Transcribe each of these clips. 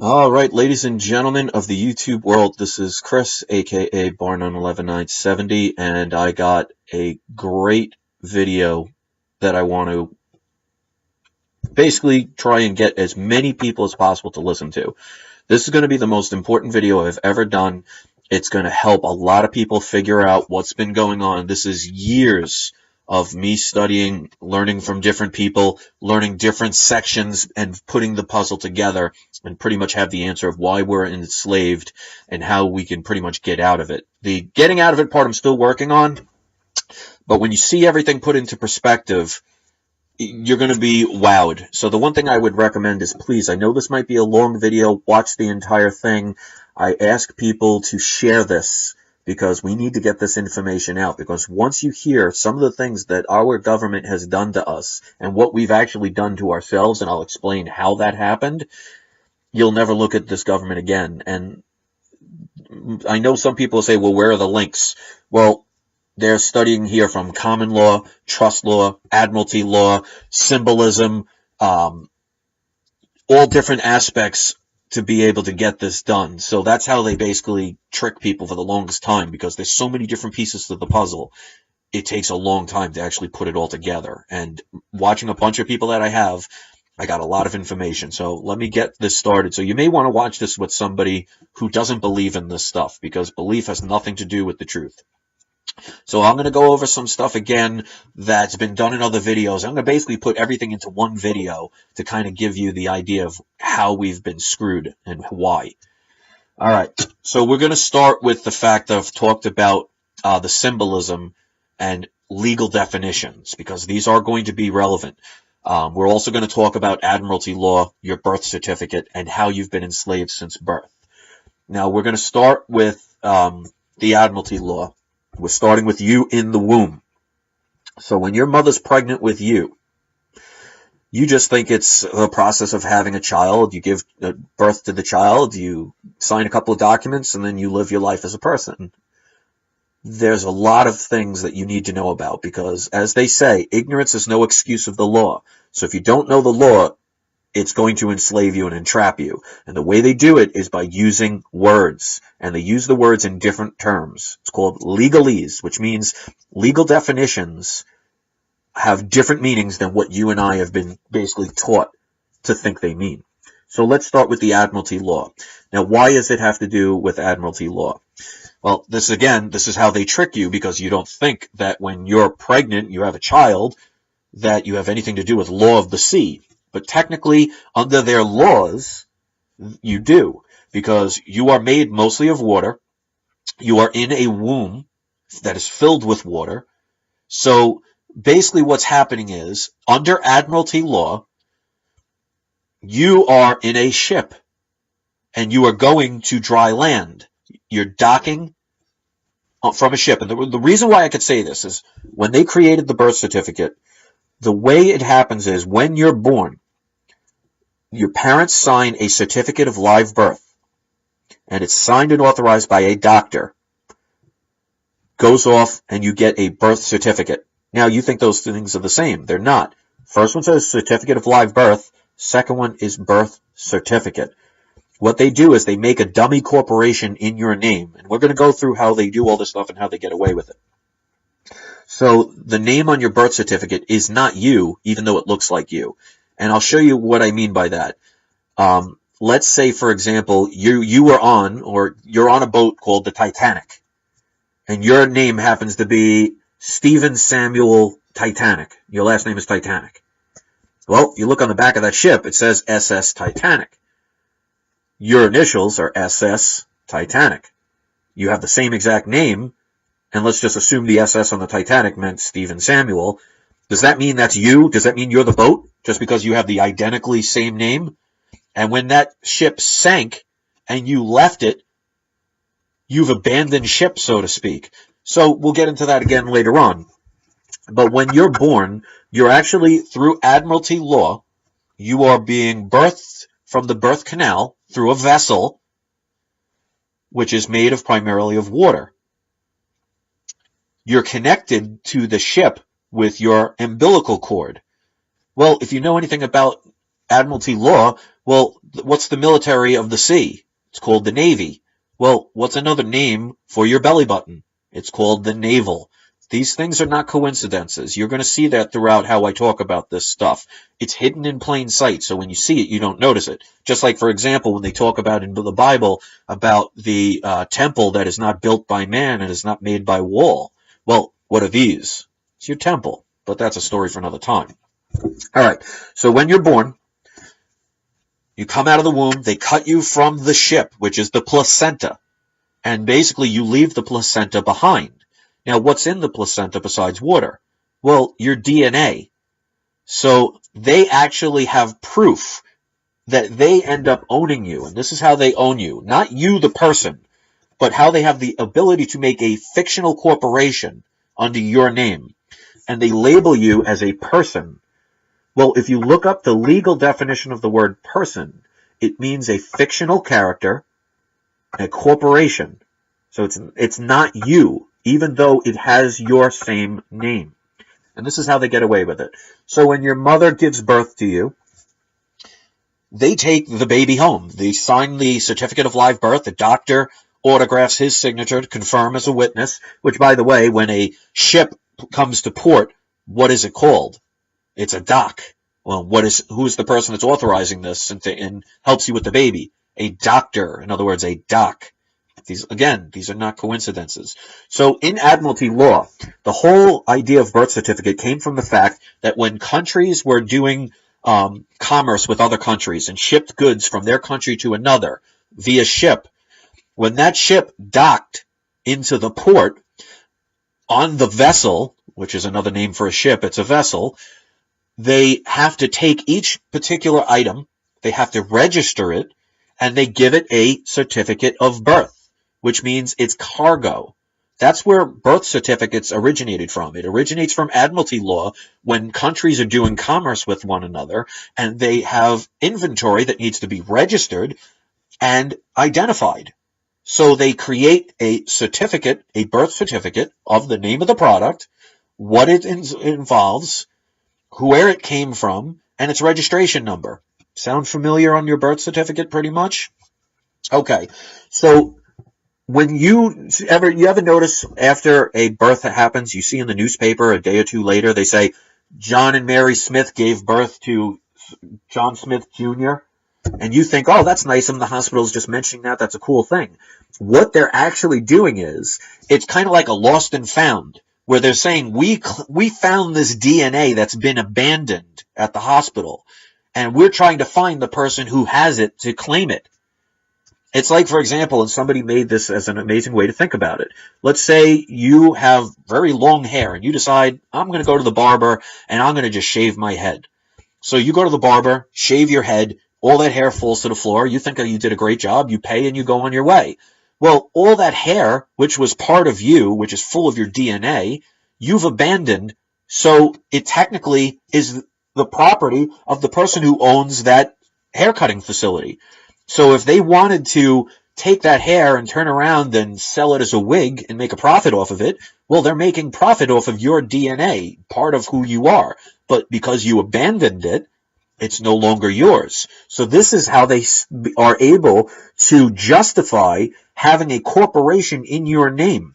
All right, ladies and gentlemen of the YouTube world, this is Chris, aka Barnum11970, and I got a great video that I want to basically try and get as many people as possible to listen to. This is going to be the most important video I've ever done. It's going to help a lot of people figure out what's been going on. This is years of me studying, learning from different people, learning different sections, and putting the puzzle together and pretty much have the answer of why we're enslaved and how we can pretty much get out of it. The getting out of it part I'm still working on, but when you see everything put into perspective, you're going to be wowed. So the one thing I would recommend is, please, I know this might be a long video, watch the entire thing. I ask people to share this because we need to get this information out, because once you hear some of the things that our government has done to us and what we've actually done to ourselves, and I'll explain how that happened, you'll never look at this government again. And I know some people say, well, where are the links? Well, they're studying here from common law, trust law, admiralty law, symbolism, all different aspects to be able to get this done. So that's how they basically trick people for the longest time, because there's so many different pieces to the puzzle. It takes a long time to actually put it all together. And watching a bunch of people that I got a lot of information. So let me get this started. So you may want to watch this with somebody who doesn't believe in this stuff, because belief has nothing to do with the truth. So I'm going to go over some stuff again that's been done in other videos. I'm going to basically put everything into one video to kind of give you the idea of how we've been screwed and why. All right, so we're going to start with the fact that I've talked about the symbolism and legal definitions, because these are going to be relevant. We're also going to talk about admiralty law, your birth certificate, and how you've been enslaved since birth. Now, we're going to start with the admiralty law. We're starting with you in the womb. So when your mother's pregnant with you, you just think it's the process of having a child. You give birth to the child, you sign a couple of documents, and then you live your life as a person. There's a lot of things that you need to know about, because, as they say, ignorance is no excuse of the law. So if you don't know the law, it's going to enslave you and entrap you. And the way they do it is by using words. And they use the words in different terms. It's called legalese, which means legal definitions have different meanings than what you and I have been basically taught to think they mean. So let's start with the admiralty law. Now, why does it have to do with admiralty law? Well, this is how they trick you, because you don't think that when you're pregnant, you have a child, that you have anything to do with law of the sea. But technically, under their laws, you do, because you are made mostly of water. You are in a womb that is filled with water. So basically what's happening is, under admiralty law, you are in a ship and you are going to dry land. You're docking from a ship. And the reason why I could say this is, when they created the birth certificate, the way it happens is, when you're born, your parents sign a certificate of live birth, and it's signed and authorized by a doctor. Goes off, and you get a birth certificate. Now, you think those things are the same. They're not. First one says certificate of live birth. Second one is birth certificate. What they do is they make a dummy corporation in your name, and we're going to go through how they do all this stuff and how they get away with it. So the name on your birth certificate is not you, even though it looks like you. And I'll show you what I mean by that. Let's say, for example, you're on a boat called the Titanic, and your name happens to be Stephen Samuel Titanic. Your last name is Titanic. Well, you look on the back of that ship, it says SS Titanic. Your initials are SS Titanic. You have the same exact name, and let's just assume the SS on the Titanic meant Stephen Samuel. Does that mean that's you? Does that mean you're the boat, just because you have the identically same name? And when that ship sank and you left it, you've abandoned ship, so to speak. So we'll get into that again later on. But when you're born, you're actually, through admiralty law, you are being birthed from the birth canal through a vessel, which is made of primarily of water. You're connected to the ship with your umbilical cord. Well, if you know anything about admiralty law, well, what's the military of the sea? It's called the Navy. Well, what's another name for your belly button? It's called the navel. These things are not coincidences. You're going to see that throughout how I talk about this stuff. It's hidden in plain sight, so when you see it, you don't notice it. Just like, for example, when they talk about in the Bible about the temple that is not built by man and is not made by wall. Well, what are these? It's your temple, but that's a story for another time. All right, so when you're born, you come out of the womb, they cut you from the ship, which is the placenta, and basically you leave the placenta behind. Now, what's in the placenta besides water? Well, your DNA. So they actually have proof that they end up owning you, and this is how they own you. Not you, the person, but how they have the ability to make a fictional corporation under your name, and they label you as a person. Well, if you look up the legal definition of the word person, it means a fictional character, a corporation. So it's not you, even though it has your same name. And this is how they get away with it. So when your mother gives birth to you, they take the baby home. They sign the certificate of live birth. The doctor autographs his signature to confirm as a witness, which, by the way, when a ship comes to port, what is it called? It's a dock. Well, who's the person that's authorizing this and helps you with the baby? A doctor. In other words, a doc. These are not coincidences. So in admiralty law, the whole idea of birth certificate came from the fact that when countries were doing commerce with other countries and shipped goods from their country to another via ship, when that ship docked into the port, on the vessel, which is another name for a ship, it's a vessel, they have to take each particular item, they have to register it, and they give it a certificate of birth, which means it's cargo. That's where birth certificates originated from. It originates from admiralty law when countries are doing commerce with one another and they have inventory that needs to be registered and identified. So they create a certificate, a birth certificate of the name of the product, what it involves, where it came from, and its registration number. Sound familiar on your birth certificate pretty much? Okay, so when you ever notice after a birth that happens, you see in the newspaper a day or two later, they say, John and Mary Smith gave birth to John Smith Jr., and you think, oh, that's nice, and the hospital's just mentioning that, that's a cool thing. What they're actually doing is, it's kind of like a lost and found, where they're saying, we found this DNA that's been abandoned at the hospital, and we're trying to find the person who has it to claim it. It's like, for example, and somebody made this as an amazing way to think about it. Let's say you have very long hair, and you decide, I'm going to go to the barber, and I'm going to just shave my head. So you go to the barber, shave your head, all that hair falls to the floor, you think you did a great job, you pay, and you go on your way. Well, all that hair, which was part of you, which is full of your DNA, you've abandoned, so it technically is the property of the person who owns that haircutting facility. So if they wanted to take that hair and turn around and sell it as a wig and make a profit off of it, well, they're making profit off of your DNA, part of who you are. But because you abandoned it, it's no longer yours. So this is how they are able to justify having a corporation in your name,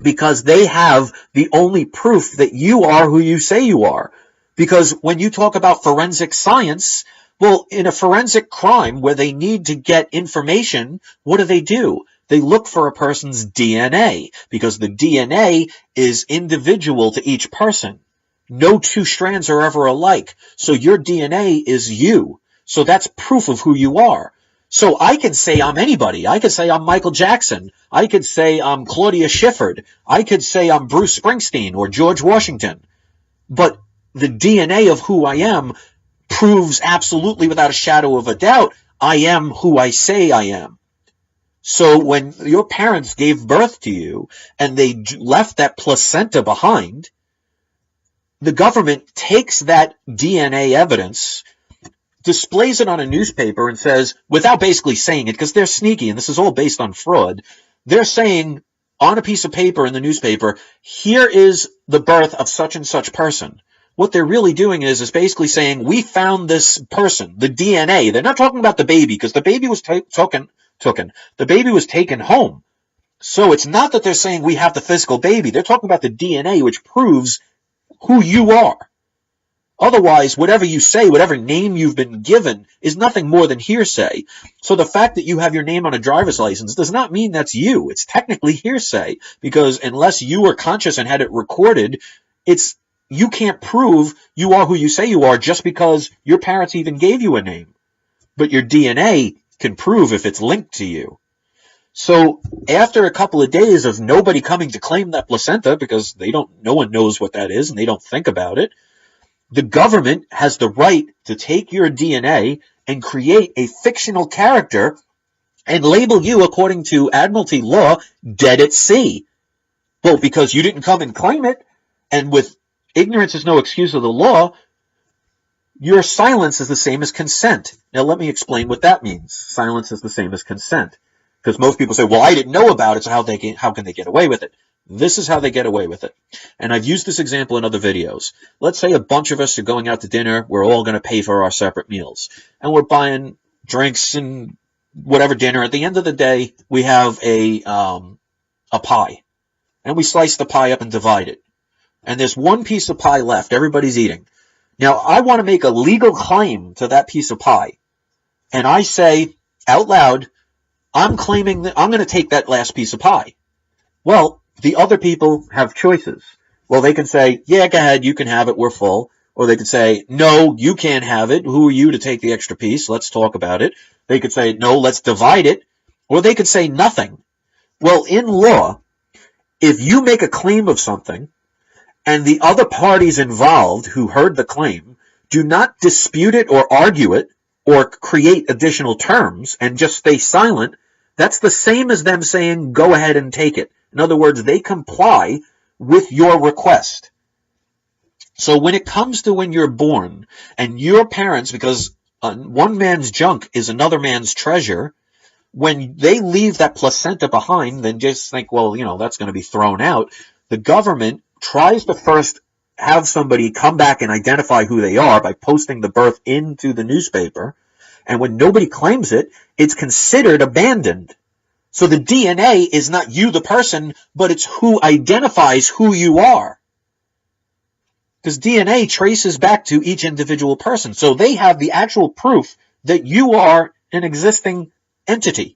because they have the only proof that you are who you say you are. Because when you talk about forensic science, well, in a forensic crime where they need to get information, what do? They look for a person's DNA, because the DNA is individual to each person. No two strands are ever alike. So your DNA is you. So that's proof of who you are. So I can say I'm anybody. I could say I'm Michael Jackson. I could say I'm Claudia Schiffer. I could say I'm Bruce Springsteen or George Washington. But the DNA of who I am proves absolutely without a shadow of a doubt I am who I say I am. So when your parents gave birth to you and they left that placenta behind, the government takes that DNA evidence, displays it on a newspaper and says, without basically saying it, because they're sneaky and this is all based on fraud, they're saying on a piece of paper in the newspaper, here is the birth of such and such person. what they're really doing is basically saying, we found this person, the DNA. They're not talking about the baby, because the baby was the baby was taken home. So it's not that they're saying we have the physical baby. They're talking about the DNA, which proves who you are. Otherwise, whatever you say, whatever name you've been given, is nothing more than hearsay. So the fact that you have your name on a driver's license does not mean that's you. It's technically hearsay, because unless you were conscious and had it recorded, you can't prove you are who you say you are just because your parents even gave you a name. But your DNA can prove if it's linked to you. So after a couple of days of nobody coming to claim that placenta, because no one knows what that is and they don't think about it, the government has the right to take your DNA and create a fictional character and label you, according to Admiralty law, dead at sea. Well, because you didn't come and claim it, and with ignorance is no excuse of the law, your silence is the same as consent. Now let me explain what that means. Silence is the same as consent. Because most people say, well, I didn't know about it, so how can they get away with it? This is how they get away with it. And I've used this example in other videos. Let's say a bunch of us are going out to dinner. We're all going to pay for our separate meals. And we're buying drinks and whatever dinner. At the end of the day, we have a pie. And we slice the pie up and divide it. And there's one piece of pie left. Everybody's eating. Now, I want to make a legal claim to that piece of pie. And I say out loud, I'm claiming that I'm going to take that last piece of pie. Well, the other people have choices. Well, they can say, yeah, go ahead, you can have it, we're full. Or they could say, no, you can't have it. Who are you to take the extra piece? Let's talk about it. They could say, no, let's divide it. Or they could say nothing. Well, in law, if you make a claim of something and the other parties involved who heard the claim do not dispute it or argue it or create additional terms and just stay silent, that's the same as them saying, go ahead and take it. In other words, they comply with your request. So when it comes to when you're born and your parents, because one man's junk is another man's treasure, when they leave that placenta behind, then just think, well, that's going to be thrown out. The government tries to first have somebody come back and identify who they are by posting the birth into the newspaper. And when nobody claims it, it's considered abandoned. So the DNA is not you, the person, but it's who identifies who you are. Because DNA traces back to each individual person. So they have the actual proof that you are an existing entity.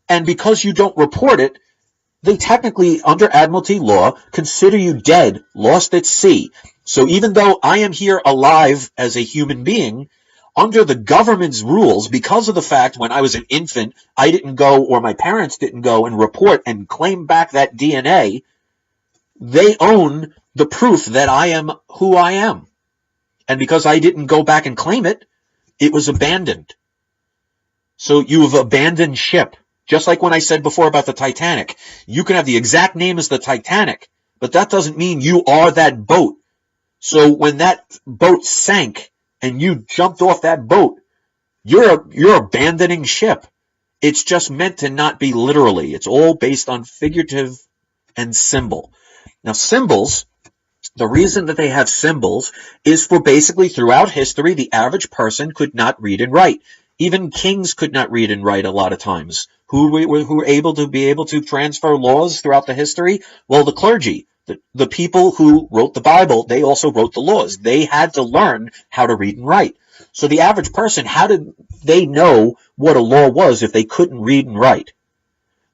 And because you don't report it, they technically, under Admiralty law, consider you dead, lost at sea. So even though I am here alive as a human being, under the government's rules, because of the fact when I was an infant, I didn't go, or my parents didn't go and report and claim back that DNA, they own the proof that I am who I am. And because I didn't go back and claim it, it was abandoned. So you've abandoned ship. Just like when I said before about the Titanic. You can have the exact name as the Titanic, but that doesn't mean you are that boat. So when that boat sank, and you jumped off that boat, you're abandoning ship. It's just meant to not be literally. It's all based on figurative and symbol. Now, symbols, the reason that they have symbols is for basically throughout history, the average person could not read and write. Even kings could not read and write a lot of times. Who were able to transfer laws throughout the history? Well, the clergy. The people who wrote the Bible, they also wrote the laws. They had to learn how to read and write. So the average person, how did they know what a law was if they couldn't read and write?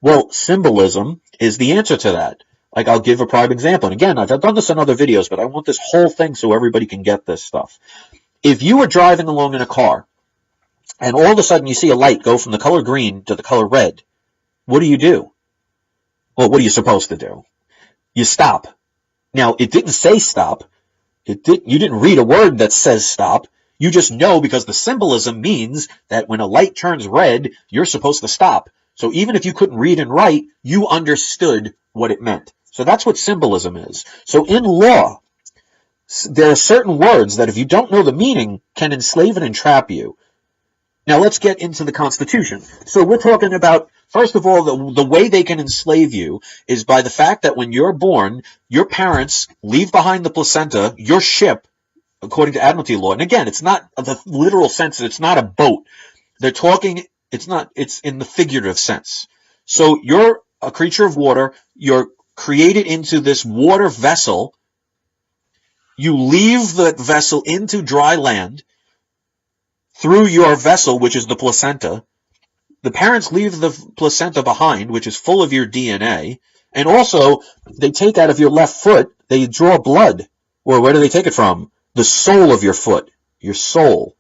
Well, symbolism is the answer to that. Like, I'll give a prime example. And again, I've done this in other videos, but I want this whole thing so everybody can get this stuff. If you were driving along in a car, and all of a sudden you see a light go from the color green to the color red, what do? Well, what are you supposed to do? You stop. Now, it didn't say stop. You didn't read a word that says stop. You just know because the symbolism means that when a light turns red, you're supposed to stop. So even if you couldn't read and write, you understood what it meant. So that's what symbolism is. So in law, there are certain words that if you don't know the meaning, can enslave and entrap you. Now let's get into the Constitution. So we're talking about, first of all, the way they can enslave you is by the fact that when you're born, your parents leave behind the placenta, your ship, according to admiralty law. And again, it's not the literal sense. It's not a boat. They're talking, it's in the figurative sense. So you're a creature of water. You're created into this water vessel. You leave the vessel into dry land through your vessel, which is the placenta. The parents leave the placenta behind, which is full of your DNA. And also, they take out of your left foot, they draw blood. Or where do they take it from? The sole of your foot. Your soul.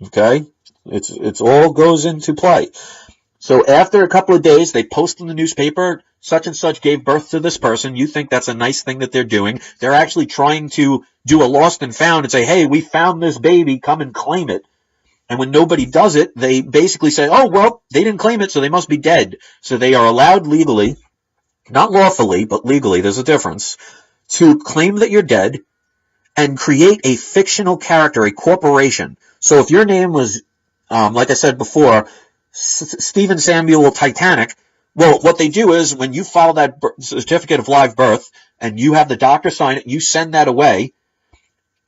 Okay? It's all goes into play. So after a couple of days, they post in the newspaper, such and such gave birth to this person. You think that's a nice thing that they're doing. They're actually trying to do a lost and found and say, hey, we found this baby, come and claim it. And when nobody does it, they basically say, oh, well, they didn't claim it, so they must be dead. So they are allowed legally, not lawfully, but legally, there's a difference, to claim that you're dead and create a fictional character, a corporation. So if your name was, like I said before, Stephen Samuel Titanic, well, what they do is when you file that certificate of live birth and you have the doctor sign it, you send that away.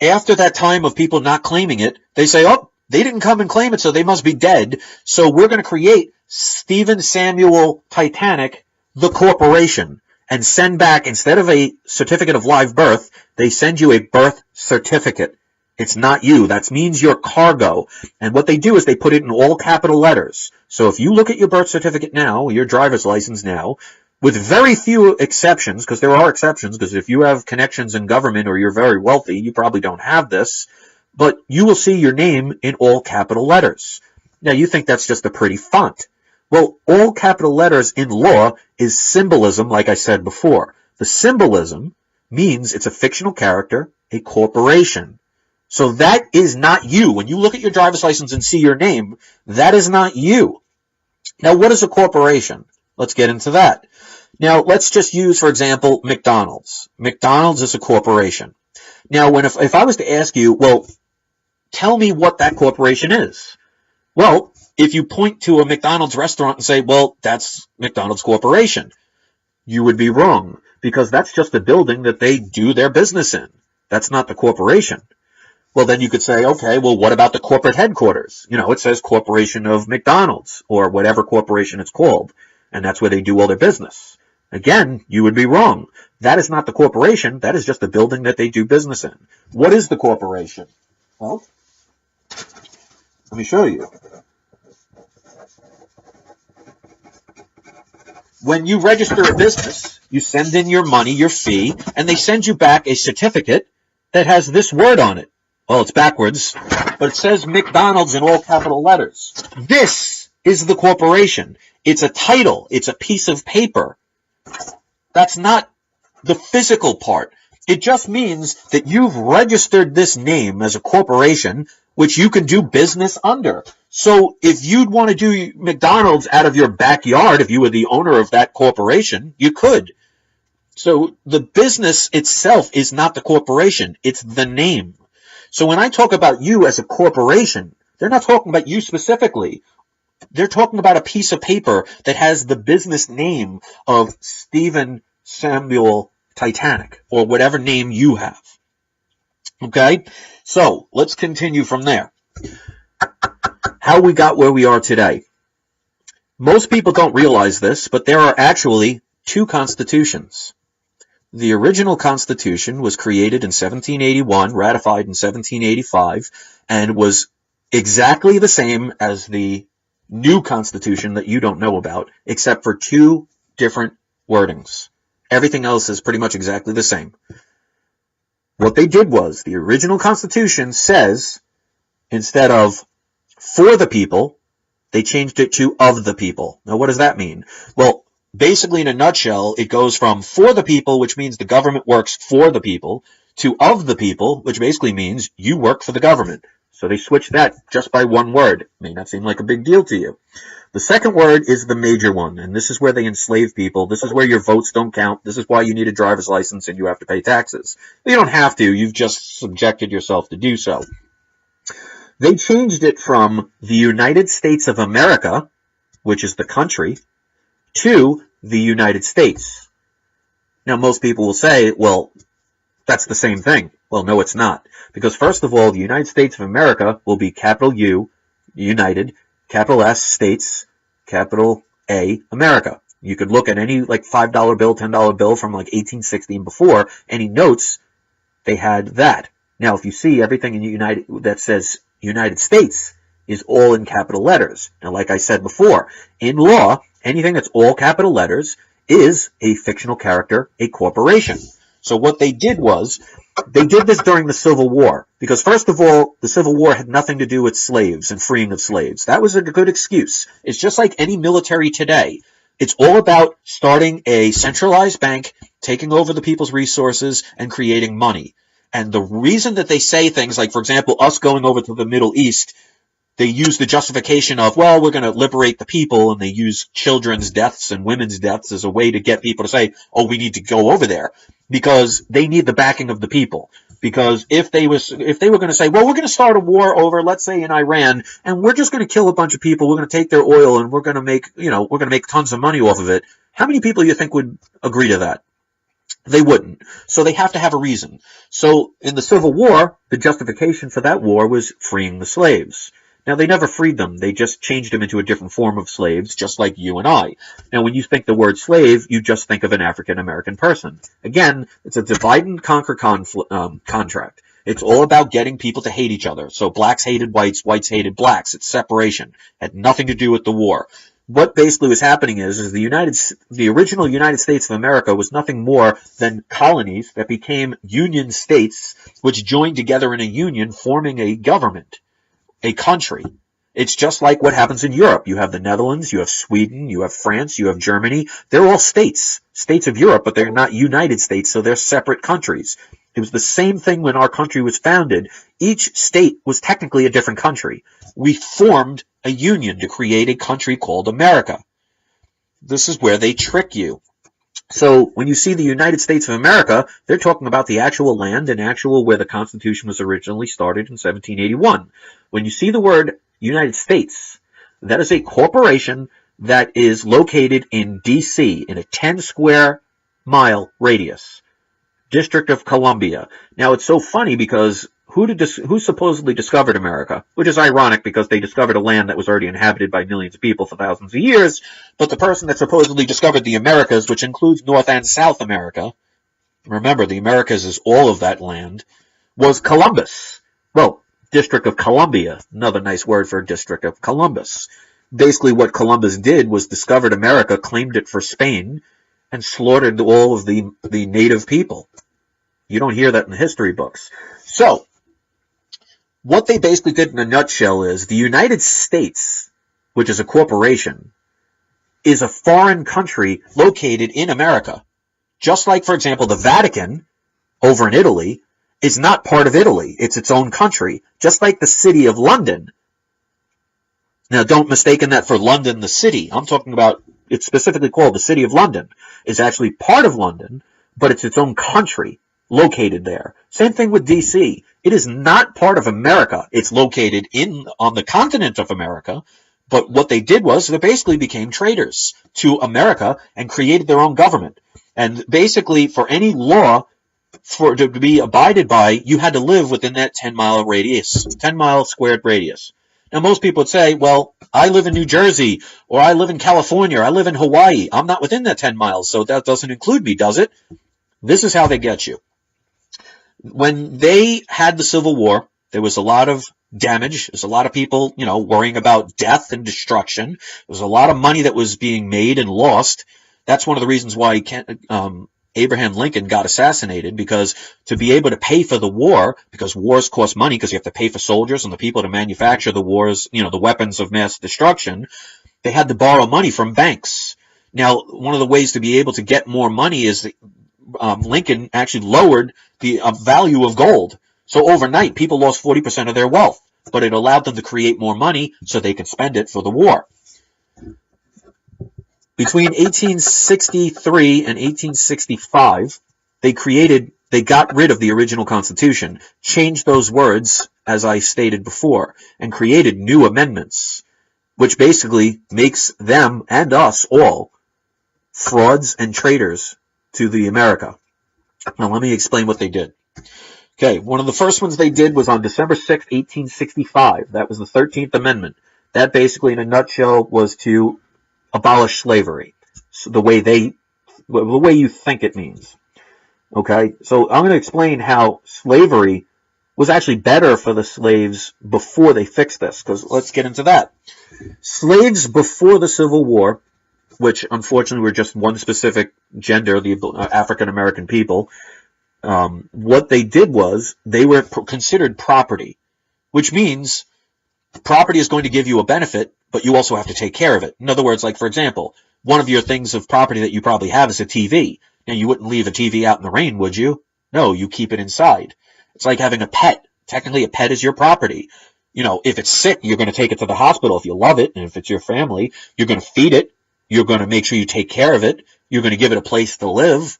After that time of people not claiming it, they say, oh, they didn't come and claim it, so they must be dead. So we're going to create Stephen Samuel Titanic, the corporation, and send back, instead of a certificate of live birth, they send you a birth certificate. It's not you. That means your cargo. And what they do is they put it in all capital letters. So if you look at your birth certificate now, your driver's license now, with very few exceptions, because there are exceptions, because if you have connections in government or you're very wealthy, you probably don't have this, but you will see your name in all capital letters. Now, you think that's just a pretty font. Well, all capital letters in law is symbolism, like I said before. The symbolism means it's a fictional character, a corporation. So that is not you. When you look at your driver's license and see your name, that is not you. Now, what is a corporation? Let's get into that. Now, let's just use, for example, McDonald's. McDonald's is a corporation. Now, if I was to ask you, well, tell me what that corporation is. Well, if you point to a McDonald's restaurant and say, well, that's McDonald's Corporation, you would be wrong, because that's just a building that they do their business in. That's not the corporation. Well, then you could say, okay, well, what about the corporate headquarters? You know, it says Corporation of McDonald's, or whatever corporation it's called, and that's where they do all their business. Again, you would be wrong. That is not the corporation. That is just a building that they do business in. What is the corporation? Well, let me show you. When you register a business, you send in your money, your fee, and they send you back a certificate that has this word on it. Well, it's backwards, but it says McDonald's in all capital letters. This is the corporation. It's a title. It's a piece of paper. That's not the physical part. It just means that you've registered this name as a corporation, which you can do business under. So if you'd want to do McDonald's out of your backyard, if you were the owner of that corporation, you could. So the business itself is not the corporation. It's the name. So when I talk about you as a corporation, they're not talking about you specifically. They're talking about a piece of paper that has the business name of Stephen Samuel Titanic, or whatever name you have. Okay? So let's continue from there. How we got where we are today. Most people don't realize this, but there are actually two constitutions. The original Constitution was created in 1781, ratified in 1785, and was exactly the same as the new Constitution that you don't know about, except for two different wordings. Everything else is pretty much exactly the same. What they did was, the original Constitution says, instead of for the people, they changed it to of the people. Now, what does that mean? Well, basically, in a nutshell, it goes from for the people, which means the government works for the people, to of the people, which basically means you work for the government. So they switched that just by one word. May not seem like a big deal to you. The second word is the major one, and this is where they enslave people. This is where your votes don't count. This is why you need a driver's license and you have to pay taxes. You don't have to. You've just subjected yourself to do so. They changed it from the United States of America, which is the country, to the United States. Now, most people will say, well, That's the same thing. Well, no, it's not. Because first of all, the United States of America will be capital U, United, capital S, States, capital A, America. You could look at any like $5 bill, $10 bill from like 1860 and before, any notes, they had that. Now, if you see everything in United that says United States is all in capital letters. Now, like I said before, in law, anything that's all capital letters is a fictional character, a corporation. So what they did was, they did this during the Civil War, because first of all, the Civil War had nothing to do with slaves and freeing of slaves. That was a good excuse. It's just like any military today. It's all about starting a centralized bank, taking over the people's resources, and creating money. And the reason that they say things like, for example, us going over to the Middle East, they use the justification of, well, we're going to liberate the people, and they use children's deaths and women's deaths as a way to get people to say, oh, we need to go over there, because they need the backing of the people. Because if they were going to say, well, we're going to start a war over, let's say, in Iran, and we're just going to kill a bunch of people, we're going to take their oil, and we're going to make tons of money off of it, how many people do you think would agree to that? They wouldn't. So they have to have a reason. So in the Civil War, the justification for that war was freeing the slaves. Now, they never freed them. They just changed them into a different form of slaves, just like you and I. Now, when you think the word slave, you just think of an African-American person. Again, it's a divide and conquer contract. It's all about getting people to hate each other. So blacks hated whites, whites hated blacks. It's separation. It had nothing to do with the war. What basically was happening is the original United States of America was nothing more than colonies that became union states, which joined together in a union, forming a government. A country. It's just like what happens in Europe. You have the Netherlands, you have Sweden, you have France, you have Germany. They're all states of Europe, but they're not United States, so they're separate countries. It was the same thing when our country was founded. Each state was technically a different country. We formed a union to create a country called America. This is where they trick you. So when you see the United States of America, they're talking about the actual land and actual where the Constitution was originally started in 1781. When you see the word United States, that is a corporation that is located in D.C. in a 10 square mile radius, District of Columbia. Now, it's so funny because who supposedly discovered America? Which is ironic because they discovered a land that was already inhabited by millions of people for thousands of years, but the person that supposedly discovered the Americas, which includes North and South America, remember the Americas is all of that land, was Columbus. Well, District of Columbia, another nice word for District of Columbus. Basically what Columbus did was discovered America, claimed it for Spain, and slaughtered all of the native people. You don't hear that in the history books. So, what they basically did in a nutshell is the United States, which is a corporation, is a foreign country located in America. Just like, for example, the Vatican over in Italy is not part of Italy. It's its own country. Just like the city of London. Now, don't mistaken that for London, the city. I'm talking about, it's specifically called the City of London. It's actually part of London, but it's its own country located there. Same thing with D.C. It is not part of America. It's located on the continent of America, but what they did was they basically became traitors to America and created their own government. And basically, for any law to be abided by, you had to live within that 10-mile radius, 10-mile squared radius. Now, most people would say, well, I live in New Jersey, or I live in California, or I live in Hawaii. I'm not within that 10 miles, so that doesn't include me, does it? This is how they get you. When they had the Civil War, there was a lot of damage. There's a lot of people, worrying about death and destruction. There was a lot of money that was being made and lost. That's one of the reasons why Abraham Lincoln got assassinated, because to be able to pay for the war, because wars cost money, because you have to pay for soldiers and the people to manufacture the wars, the weapons of mass destruction, they had to borrow money from banks. Now, one of the ways to be able to get more money is that Lincoln actually lowered the value of gold. So overnight, people lost 40% of their wealth, but it allowed them to create more money so they could spend it for the war. Between 1863 and 1865, they got rid of the original Constitution, changed those words, as I stated before, and created new amendments, which basically makes them and us all frauds and traitors to the America. Now, let me explain what they did. Okay, one of the first ones they did was on December 6, 1865. That was the 13th Amendment. That basically, in a nutshell, was to abolish slavery. So the way you think it means. Okay, so I'm going to explain how slavery was actually better for the slaves before they fixed this, because let's get into that. Slaves before the Civil War, which unfortunately were just one specific gender, the African American people, what they did was they were considered property, which means property is going to give you a benefit, but you also have to take care of it. In other words, like, for example, one of your things of property that you probably have is a TV. Now, you wouldn't leave a TV out in the rain, would you? No, you keep it inside. It's like having a pet. Technically, a pet is your property. You know, if it's sick, you're going to take it to the hospital if you love it, and if it's your family, you're going to feed it. You're going to make sure you take care of it. You're going to give it a place to live.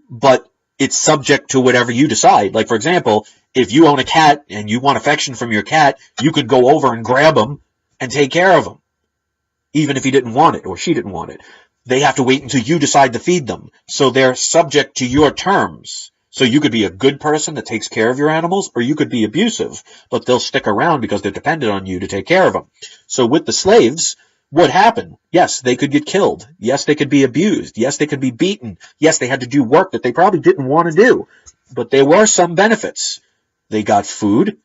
But it's subject to whatever you decide. Like, for example, if you own a cat and you want affection from your cat, you could go over and grab him and take care of him, even if he didn't want it or she didn't want it. They have to wait until you decide to feed them. So they're subject to your terms. So you could be a good person that takes care of your animals, or you could be abusive, but they'll stick around because they're dependent on you to take care of them. So with the slaves, what happened? Yes, they could get killed. Yes, they could be abused. Yes, they could be beaten. Yes, they had to do work that they probably didn't want to do. But there were some benefits. They got food.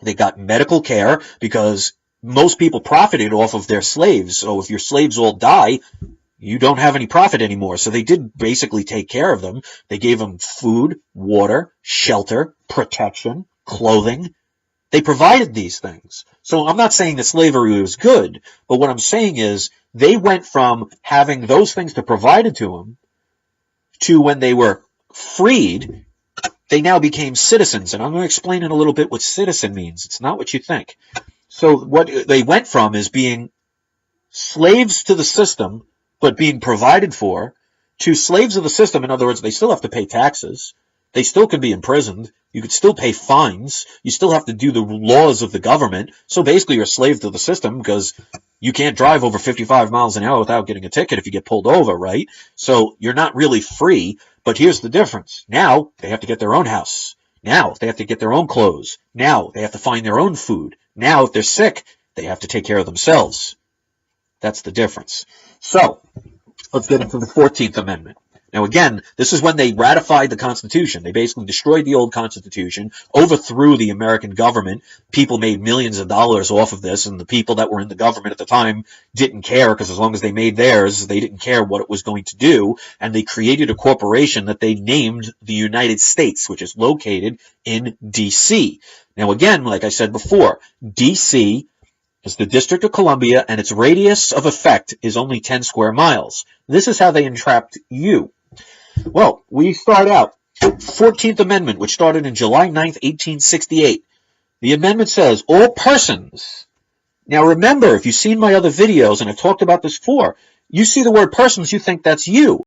They got medical care, because most people profited off of their slaves. So if your slaves all die, you don't have any profit anymore. So they did basically take care of them. They gave them food, water, shelter, protection, clothing. They provided these things. So I'm not saying that slavery was good, but what I'm saying is they went from having those things to provided to them to when they were freed, they now became citizens. And I'm going to explain in a little bit what citizen means. It's not what you think. So what they went from is being slaves to the system, but being provided for, to slaves of the system. In other words, they still have to pay taxes. They still can be imprisoned. You could still pay fines. You still have to do the laws of the government. So basically, you're a slave to the system, because you can't drive over 55 miles an hour without getting a ticket if you get pulled over, right? So you're not really free. But here's the difference. Now they have to get their own house. Now they have to get their own clothes. Now they have to find their own food. Now if they're sick, they have to take care of themselves. That's the difference. So let's get into the 14th Amendment. Now, again, this is when they ratified the Constitution. They basically destroyed the old Constitution, overthrew the American government. People made millions of dollars off of this, and the people that were in the government at the time didn't care, because as long as they made theirs, they didn't care what it was going to do, and they created a corporation that they named the United States, which is located in D.C. Now, again, like I said before, D.C. is the District of Columbia, and its radius of effect is only 10 square miles. This is how they entrapped you. Well, we start out, 14th Amendment, which started in July 9th, 1868. The amendment says, all persons. Now remember, if you've seen my other videos, and I've talked about this before, you see the word persons, you think that's you.